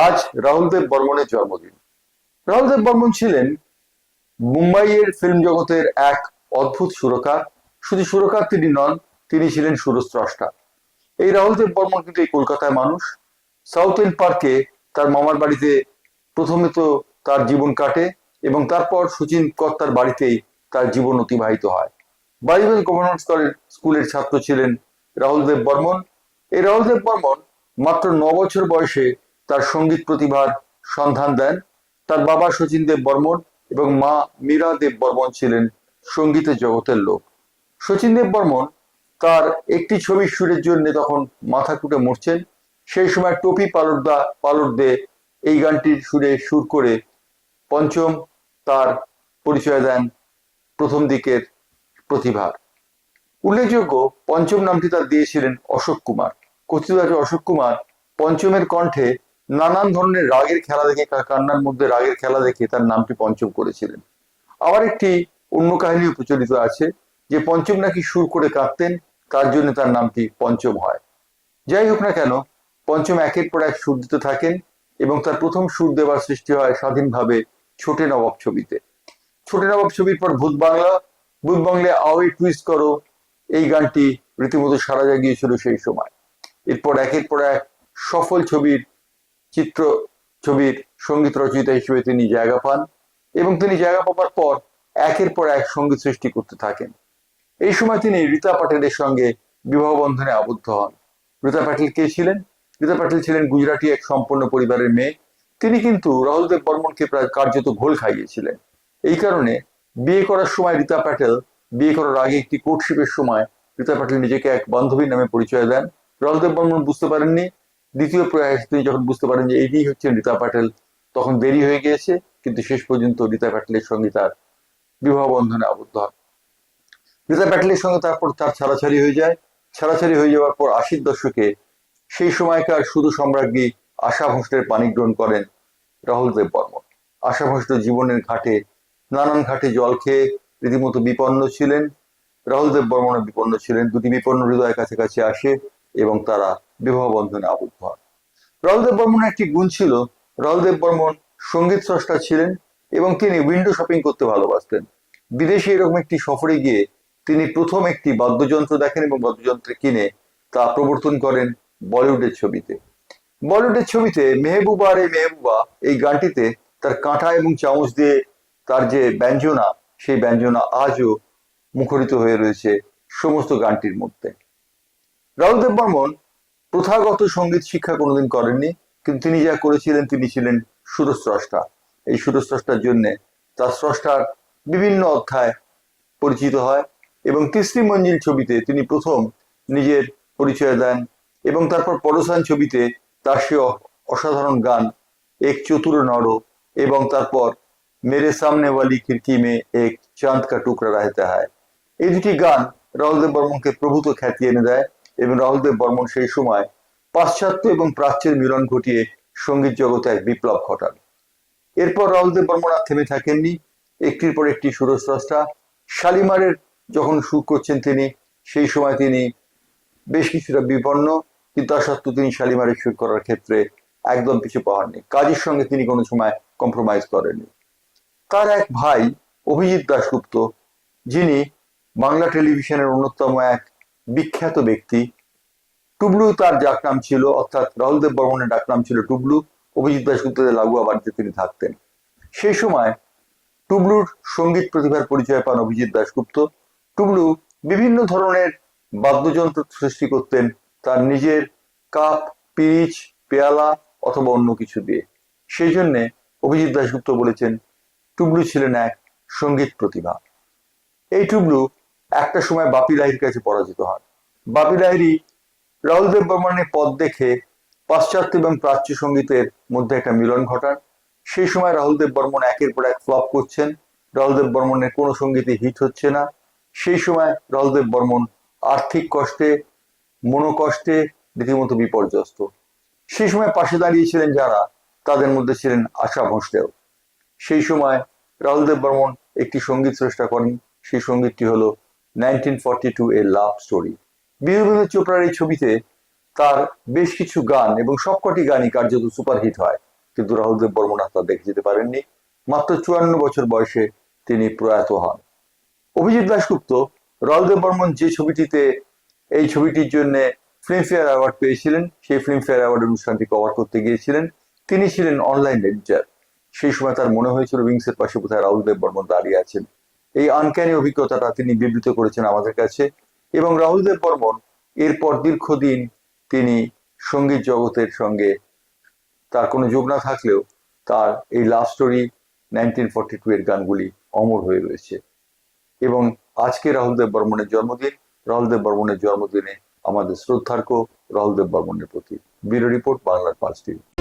আজ রাহুল দেব বর্মনের জন্মদিন। রাহুল দেব বর্মন ছিলেন মুম্বাইয়ের ফিল্ম জগতের এক অদ্ভুত সুরকার। শুধু সুরকার তিনি নন, তিনি ছিলেন সুরস্রষ্টা। এই রাহুল দেব বর্মন কিন্তু এই কলকাতায় মানুষ। সাউথ এন্ড পার্কে তার মামার বাড়িতে প্রথমে তো তার জীবন কাটে এবং তারপর শচীন কর্তার বাড়িতেই তার জীবন অতিবাহিত হয়। বাইবেল গভর্নমেন্ট স্কুলের ছাত্র ছিলেন রাহুল দেব বর্মন। এই রাহুল দেব বর্মন মাত্র 9 বছর বয়সে তার সঙ্গীত প্রতিভার সন্ধান দেন। তার বাবা শচীন দেব বর্মন এবং মা মীরা দেব বর্মন ছিলেন সঙ্গীতের জগতের লোক। শচীন দেব বর্মন তার একটি ছবির সুরের জন্য তখন মাথা কুটে মরছেন। সেই সময় টপি পালট দে এই গানটির সুর করে পঞ্চম তার পরিচয় দেন প্রথম দিকের প্রতিভার। উল্লেখযোগ্য, পঞ্চম নামটি তার দিয়েছিলেন অশোক কুমার। কথিত আছে অশোক কুমার পঞ্চমের কণ্ঠে নানান ধরনের রাগের খেলা দেখে, কান্নার মধ্যে রাগের খেলা দেখে তার নামটি পঞ্চম করেছিলেন। আবার একটি অন্য কাহিনীও প্রচলিত আছে যে পঞ্চম নাকি সুর করে কাঁদতেন, তার জন্য তার নামটি পঞ্চম হয়। যাই হোক না কেন, পঞ্চম একের পর এক সুর দিতে থাকেন এবং তার প্রথম সুর দেওয়ার সৃষ্টি হয় স্বাধীনভাবে ছোটে নবাব ছবিতে। ছোটে নবাব ছবির পর ভূত বাংলা, ভূত বাংলা আও টুইস্ট করো এই গানটি রীতিমতো সাড়া জাগিয়েছিল সেই সময়। এরপর একের পর এক সফল চিত্র ছবির সঙ্গীত রচয়িতা হিসেবে তিনি জায়গা পান এবং তিনি জায়গা পাওয়ার পর একের পর এক সঙ্গীত সৃষ্টি করতে থাকেন। এই সময় তিনি রীতা পাটেলের সঙ্গে বিবাহ বন্ধনে আবদ্ধ হন। রীতা পাটেল কে ছিলেন? রীতা পাটেল ছিলেন গুজরাটি এক সম্পন্ন পরিবারের মেয়ে। তিনি কিন্তু রাহুল দেব বর্মনকে প্রায় কার্যত ঘোল খাইয়েছিলেন। এই কারণে বিয়ে করার সময় রীতা পাটেল, বিয়ে করার আগে একটি কোর্টশিপের সময় রীতা পাটেল নিজেকে এক বান্ধবীর নামে পরিচয় দেন। রাহুল দেব বর্মন বুঝতে পারেননি। দ্বিতীয় প্রয়াস তিনি যখন বুঝতে পারেন যে এটি হচ্ছেন রীতা পাটেল, তখন দেরি হয়ে গিয়েছে, কিন্তু শেষ পর্যন্ত রীতা পাটেলের সঙ্গে তার বিবাহ বন্ধনে আবদ্ধ হন। রীতা প্যাটেলের সঙ্গে তারপর তার ছাড়াছাড়ি হয়ে যায়। ছাড়াছাড়ি হয়ে যাওয়ার পর 80-র দশকে সেই সময়কার শুধু সম্রাজ্ঞী আশা ভোঁসলের পানি গ্রহণ করেন রাহুল দেব বর্মন। আশা ভোঁসলে জীবনের নানান ঘাটে জল খেয়ে রীতিমতো বিপন্ন ছিলেন। রাহুল দেব বর্মনও বিপন্ন ছিলেন। দুটি বিপন্ন হৃদয়ের কাছাকাছি আসে এবং তারা বিবাহ বন্ধনে আবদ্ধ হন। রাহুল দেব বর্মনের একটি গুণ ছিল, রাহুল দেব বর্মন সঙ্গীত স্রষ্টা ছিলেন এবং তিনি উইন্ডো শপিং করতে ভালোবাসতেন। বিদেশে এরকম একটি সফরে গিয়ে তিনি প্রথম একটি বাদ্যযন্ত্র দেখেন এবং বাদ্যযন্ত্র কিনে তা প্রবর্তন করেন বলিউডের ছবিতে। বলিউডের ছবিতে মেহবুবা রে মেহবুবা এই গানটিতে তার কাঁটা এবং চামচ দিয়ে তার যে ব্যঞ্জনা, সেই ব্যঞ্জনা আজও মুখরিত হয়ে রয়েছে সমস্ত গানটির মধ্যে। রাহুল দেব বর্মন প্রথাগত সঙ্গীত শিক্ষা কোনোদিন করেননি, কিন্তু তিনি যা করেছিলেন তিনি ছিলেন সুরস্রষ্টা। এই সুরস্রষ্টার জন্য তার স্রষ্টার বিভিন্ন অধ্যায় পরিচিত হয় এবং তিসরি মঞ্জিল ছবিতে তিনি প্রথম নিজের পরিচয় দেন এবং তারপর পরোসান ছবিতে তার সে অসাধারণ গান এক চতুর নর এবং তারপর মেরে সামনে ওয়ালি খিড়কি মে এক চাঁদ কা টুকরা রহতা হয়, এই দুটি গান রাহুল দেব বর্মনকে প্রভূত খ্যাতি এনে দেয় এবং রাহুল দেব বর্মন সেই সময় পাশ্চাত্য এবং প্রাচ্যের মিলন ঘটিয়ে সঙ্গীত জগতে এক বিপ্লব ঘটান। এরপর রাহুল দেব বর্মন আর থেমে থাকেননি, একটির পর একটি সুরস্রষ্টা। শালিমারের যখন সুর করছেন তিনি, সেই সময় তিনি বেশ কিছুটা বিপন্ন, কিন্তু তা সত্ত্বেও তিনি শালিমারের সুর করার ক্ষেত্রে একদম পিছু পাওয়াননি। কাজের সঙ্গে তিনি কোনো সময় কম্প্রোমাইজ করেননি। তার এক ভাই অভিজিৎ দাশগুপ্ত, যিনি বাংলা টেলিভিশনের অন্যতম এক বিখ্যাত ব্যক্তি, টুবলু তার ডাকনাম ছিল, অর্থাৎ রাহুল দেব বর্মনের ডাকনাম ছিল টুবলু। অভিজিৎ দাশগুপ্তদের লাগোয়া বাড়িতে তিনি থাকতেন। সেই সময় টুবলুর সঙ্গীত প্রতিভার পরিচয় পান অভিজিৎ দাশগুপ্ত। টুবলু বিভিন্ন ধরনের বাদ্যযন্ত্র সৃষ্টি করতেন তার নিজের কাপ, পিরিচ, পেয়ালা অথবা অন্য কিছু দিয়ে। সেই জন্যে অভিজিৎ দাশগুপ্ত বলেছেন টুবলু ছিলেন এক সঙ্গীত প্রতিভা। এই টুবলু একটা সময় বাপি লাহিড়ীর কাছে পরাজিত হন। বাপি লাহিড়ী রাহুল দেব বর্মনের পদ দেখে পাশ্চাত্য এবং প্রাচ্য সঙ্গীতের মধ্যে একটা মিলন ঘটান। সেই সময় রাহুল দেব বর্মন একের পর এক ফ্লপ করছেন, রাহুল দেব বর্মনের কোনো সঙ্গীতে হিট হচ্ছে না। সেই সময় রাহুল দেব বর্মন আর্থিক কষ্টে, মনোকষ্টে রীতিমতো বিপর্যস্ত। সেই সময় পাশে দাঁড়িয়েছিলেন যারা, তাদের মধ্যে ছিলেন আশা ভোঁসলেও। সেই সময় রাহুল দেব বর্মন একটি সঙ্গীত স্রষ্টা করেন, সেই সঙ্গীতটি হলো 1942 এ লাভ স্টোরি। বিধুবিনোদ চোপড়ার এই ছবিতে তার বেশ কিছু গান এবং সবকটি গানই কার্যত সুপারহিট হয়। কিন্তু রাহুল দেব বর্মন আর তা দেখে যেতে পারেননি। মাত্র 54 বছর বয়সে তিনি প্রয়াত হন। অভিজিৎ দাশগুপ্ত, রাহুল দেব বর্মন যে ছবিটিতে এই ছবিটির জন্য ফিল্মফেয়ার অ্যাওয়ার্ড পেয়েছিলেন, সেই ফিল্মফেয়ার অ্যাওয়ার্ড অনুষ্ঠানটি কভার করতে গিয়েছিলেন। তিনি ছিলেন অনলাইন এডিটর। সেই সময় তার মনে হয়েছিল উইংসের পাশে কোথায় রাহুল দেব বর্মন দাঁড়িয়ে আছেন। এই আনক্যানি অভিজ্ঞতাটা তিনি বিবৃত করেছেন আমাদের কাছে। এবং রাহুল দেব বর্মন এরপর দীর্ঘদিন তিনি সঙ্গীত জগতের সঙ্গে তার কোনো যোগ না থাকলেও তার এই লাভ স্টোরি 1942 এর গানগুলি অমর হয়ে রয়েছে। এবং আজকে রাহুল দেব বর্মনের জন্মদিন। রাহুল দেব বর্মনের জন্মদিনে আমাদের শ্রদ্ধার্ঘ্য রাহুল দেব বর্মনের প্রতি। ব্যুরো রিপোর্ট, বাংলার পাঁচ টিভি।